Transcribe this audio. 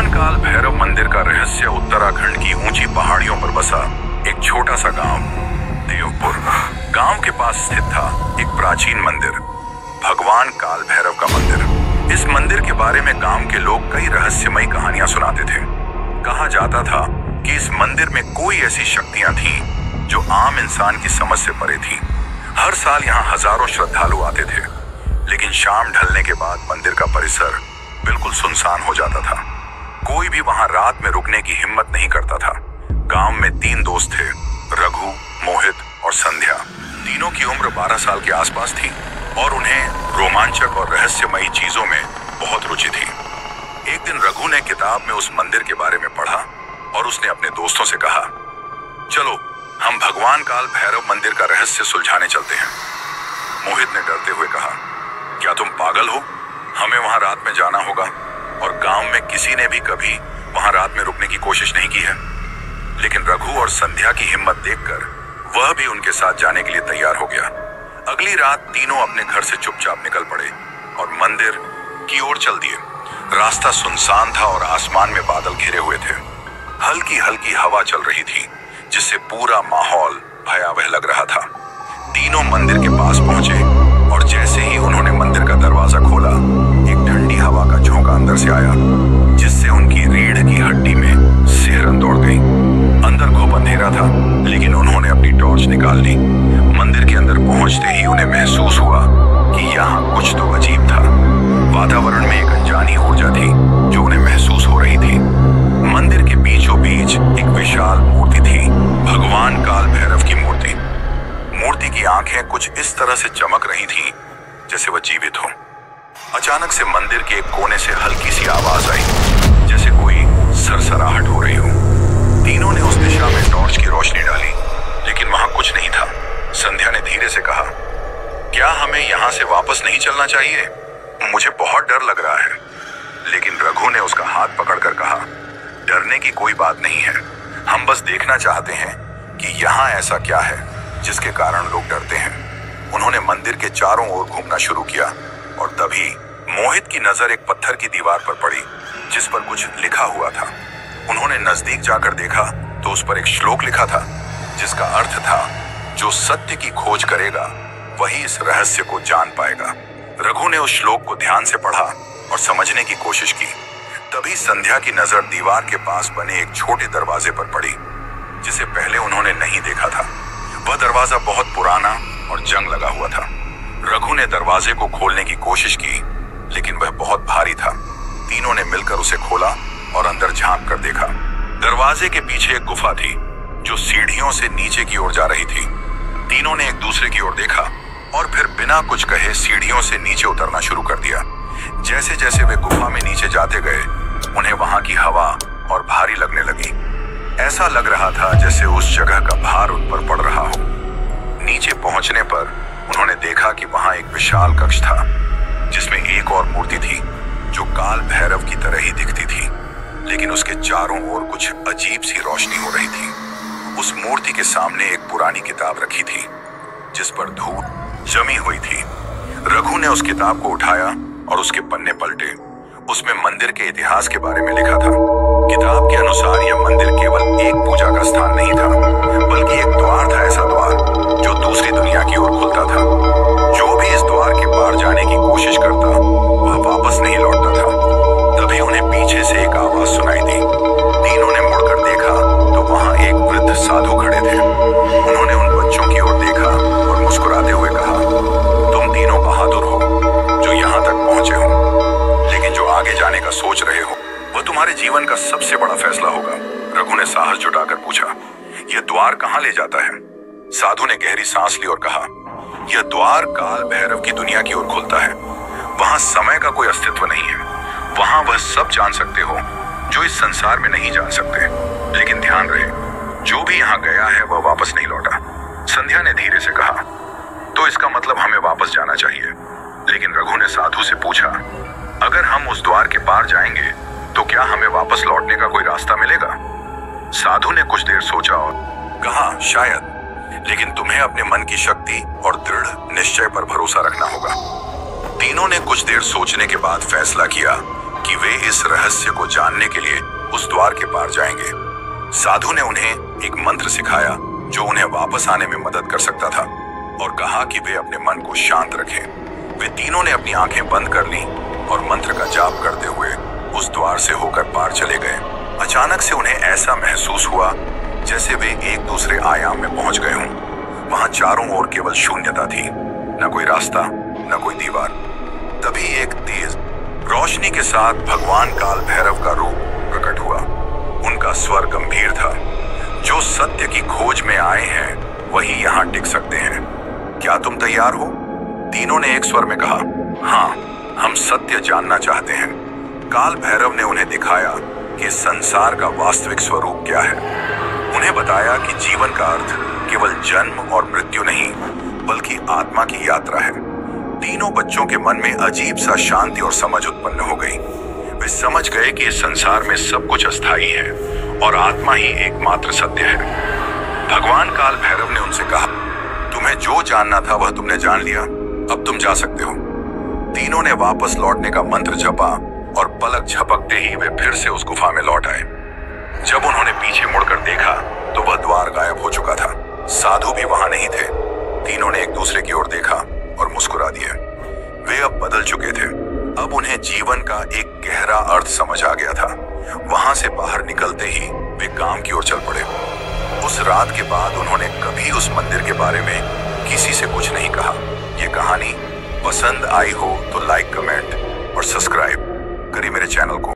भगवान काल भैरव मंदिर का रहस्य उत्तराखंड की ऊंची पहाड़ियों पर बसा एक छोटा सा गांव देवपुर। गांव के पास स्थित था एक प्राचीन मंदिर, भगवान काल भैरव का मंदिर। इस मंदिर के बारे में गांव के लोग कई रहस्यमयी कहानियां सुनाते थे। कहा जाता था कि इस मंदिर में कोई ऐसी शक्तियां थीं जो आम इंसान की समझ से परे थीं। हर साल यहाँ हजारों श्रद्धालु आते थे, लेकिन शाम ढलने के बाद मंदिर का परिसर बिल्कुल सुनसान हो जाता था। कोई भी वहां रात में रुकने की हिम्मत नहीं करता था। गांव में 3 दोस्त थे, रघु, मोहित और संध्या। तीनों की उम्र 12 साल के आसपास थी और उन्हें रोमांचक और रहस्यमयी चीजों में बहुत रुचि थी। एक दिन रघु ने किताब में उस मंदिर के बारे में पढ़ा और उसने अपने दोस्तों से कहा, चलो हम भगवान काल भैरव मंदिर का रहस्य सुलझाने चलते हैं। मोहित ने डरते हुए कहा, क्या तुम पागल हो? हमें वहां रात में जाना होगा और गांव में किसी ने भी कभी वहां रात में रुकने की कोशिश नहीं की है। लेकिन रघु और संध्या की हिम्मत देखकर वह भी उनके साथ जाने के लिए तैयार हो गया। अगली रात तीनों अपने घर से चुपचाप निकल पड़े और मंदिर की ओर चल दिए। रास्ता सुनसान था और आसमान में बादल घिरे हुए थे। हल्की हल्की हवा चल रही थी, जिससे पूरा माहौल भयावह लग रहा था। तीनों मंदिर के पास पहुंचे और जैसे ही उन्होंने मंदिर का दरवाजा खोला, एक ठंडी हवा का झोंका अंदर से आया, जिससे उनकी रीढ़ की हड्डी में सिहरन दौड़ गई। अंदर खूब अंधेरा था, लेकिन उन्होंने अपनी टॉर्च निकाल ली। मंदिर के अंदर पहुंचते ही उन्हें महसूस हुआ कि यहाँ कुछ तो अजीब था। वातावरण में एक अनजानी ऊर्जा थी जो उन्हें महसूस हो रही थी। मंदिर के बीचों बीच एक विशाल मूर्ति थी, भगवान काल भैरव की मूर्ति। मूर्ति की आंखें कुछ इस तरह से चमक रही थीं जैसे वह जीवित हो। अचानक से मंदिर के एक कोने से हल्की सी आवाज आई, जैसे कोई सरसराहट हो रही हो। तीनों ने उस दिशा में टॉर्च की रोशनी डाली, लेकिन वहां कुछ नहीं था। संध्या ने धीरे से कहा, क्या हमें यहाँ से वापस नहीं चलना चाहिए? मुझे बहुत डर लग रहा है। लेकिन रघु ने उसका हाथ पकड़कर कहा, डरने की कोई बात नहीं है। हम बस देखना चाहते हैं कि यहाँ ऐसा क्या है जिसके कारण लोग डरते हैं। उन्होंने मंदिर के चारों ओर घूमना शुरू किया और तभी मोहित की नजर एक पत्थर की दीवार पर पड़ी, जिस पर कुछ लिखा हुआ था। उन्होंने नजदीक जाकर देखा तो उस पर एक श्लोक लिखा था, जिसका अर्थ था, जो सत्य की खोज करेगा वही इस रहस्य को जान पाएगा। रघु ने उस श्लोक को ध्यान से पढ़ा और समझने की कोशिश की। तभी संध्या की नजर दीवार के पास बने एक छोटे दरवाजे पर पड़ी, जिसे पहले उन्होंने नहीं देखा था। वह दरवाजा बहुत पुराना और जंग लगा हुआ था। रघु ने दरवाजे को खोलने की कोशिश की, लेकिन वह बहुत भारी था। तीनों ने मिलकर उसे खोला और अंदर झांक कर देखा। दरवाजे के पीछे एक गुफा थी जो सीढ़ियों से नीचे की ओर जा रही थी। तीनों ने एक दूसरे की ओर देखा और फिर बिना कुछ कहे सीढ़ियों से नीचे उतरना शुरू कर दिया। जैसे जैसे वे गुफा में नीचे जाते गए, उन्हें वहां की हवा और भारी लगने लगी। ऐसा लग रहा था जैसे उस जगह का भार उन पर पड़ रहा हो। नीचे पहुंचने पर उन्होंने देखा कि वहां एक विशाल कक्ष था, जिसमें एक और मूर्ति थी जो काल भैरव की तरह ही दिखती थी, लेकिन उसके चारों ओर कुछ अजीब सी रोशनी हो रही थी। उस मूर्ति के सामने एक पुरानी किताब रखी थी, जिस पर धूल जमी हुई थी। रघु ने उस किताब को उठाया और उसके पन्ने पलटे। उसमें मंदिर के इतिहास के बारे में लिखा था। किताब के अनुसार यह मंदिर केवल एक पूजा का स्थान नहीं था, बल्कि एक द्वार था, ऐसा द्वार जो दूसरी दुनिया की ओर खुलता था। जो भी इस द्वार के पार जाने की कोशिश करता, वह वापस नहीं लौटता था। तभी उन्हें पीछे से एक आवाज सुनाई दी। तीनों ने मुड़कर देखा तो वहां एक वृद्ध साधु खड़े थे। उन्होंने उन बच्चों की ओर देखा और मुस्कुराते हुए कहा, तुम तीनों बहादुर हो जो यहाँ तक पहुंचे हो, लेकिन जो आगे जाने का सोच रहे हो वह तुम्हारे जीवन का सबसे बड़ा फैसला होगा। रघु ने साहस जुटाकर पूछा, यह द्वार कहाँ ले जाता है? साधु ने गहरी सांस ली और कहा, यह द्वार काल भैरव की दुनिया की ओर खुलता है। वहां समय का कोई अस्तित्व नहीं है। वहां वह सब जान सकते हो जो इस संसार में नहीं जान सकते। लेकिन ध्यान रहे, जो भी यहाँ गया है वह वापस नहीं लौटा। संध्या ने धीरे से कहा, तो इसका मतलब हमें वापस जाना चाहिए। लेकिन रघु ने साधु से पूछा, अगर हम उस द्वार के पार जाएंगे तो क्या हमें वापस लौटने का कोई रास्ता मिलेगा? साधु ने कुछ देर सोचा और कहा, शायद, लेकिन तुम्हें अपने मन की शक्ति और दृढ़ निश्चय पर भरोसा रखना होगा। तीनों ने कुछ देर सोचने के बाद फैसला किया कि वे इस रहस्य को जानने के लिए उस द्वार के पार जाएंगे। साधु ने उन्हें एक मंत्र सिखाया जो उन्हें वापस आने में मदद कर सकता था और कहा कि वे अपने मन को शांत रखें। वे तीनों ने अपनी आंखें बंद कर ली और मंत्र का जाप करते हुए उस द्वार से होकर पार चले गए। अचानक से उन्हें ऐसा महसूस हुआ जैसे वे एक दूसरे आयाम में पहुंच गए हों। वहां चारों ओर केवल शून्यता थी, न कोई रास्ता, न कोई दीवार। तभी एक तेज रोशनी के साथ भगवान काल भैरव का रूप प्रकट हुआ। उनका स्वर गंभीर था, जो सत्य की खोज में आए हैं वही यहाँ टिक सकते हैं। क्या तुम तैयार हो? तीनों ने एक स्वर में कहा। हाँ, हम सत्य जानना चाहते हैं। काल भैरव ने उन्हें दिखाया कि संसार का वास्तविक स्वरूप क्या है। उन्हें बताया कि जीवन का अर्थ केवल जन्म और मृत्यु नहीं, बल्कि आत्मा की यात्रा है। तीनों बच्चों के मन में अजीब सा शांति और समझ उत्पन्न हो गई। वे समझ गए कि इस संसार में सब कुछ अस्थायी है और आत्मा ही एकमात्र सत्य है। भगवान काल भैरव ने उनसे कहा, तुम्हें जो जानना था वह तुमने जान लिया, अब तुम जा सकते हो। तीनों ने वापस लौटने का मंत्र जपा और पलक झपकते ही वे फिर से उस गुफा में लौट आए। जब उन्होंने पीछे मुड़कर देखा तो वह द्वार गायब हो चुका था। साधु भी वहां नहीं थे। तीनों ने एक दूसरे की ओर देखा और मुस्कुरा दिए। वे अब बदल चुके थे। अब उन्हें जीवन का एक गहरा अर्थ समझ आ गया था। वहां से बाहर निकलते ही वे काम की ओर चल पड़े। उस रात के बाद उन्होंने कभी उस मंदिर के बारे में किसी से कुछ नहीं कहा। ये कहानी पसंद आई हो तो लाइक, कमेंट और सब्सक्राइब करिए मेरे चैनल को।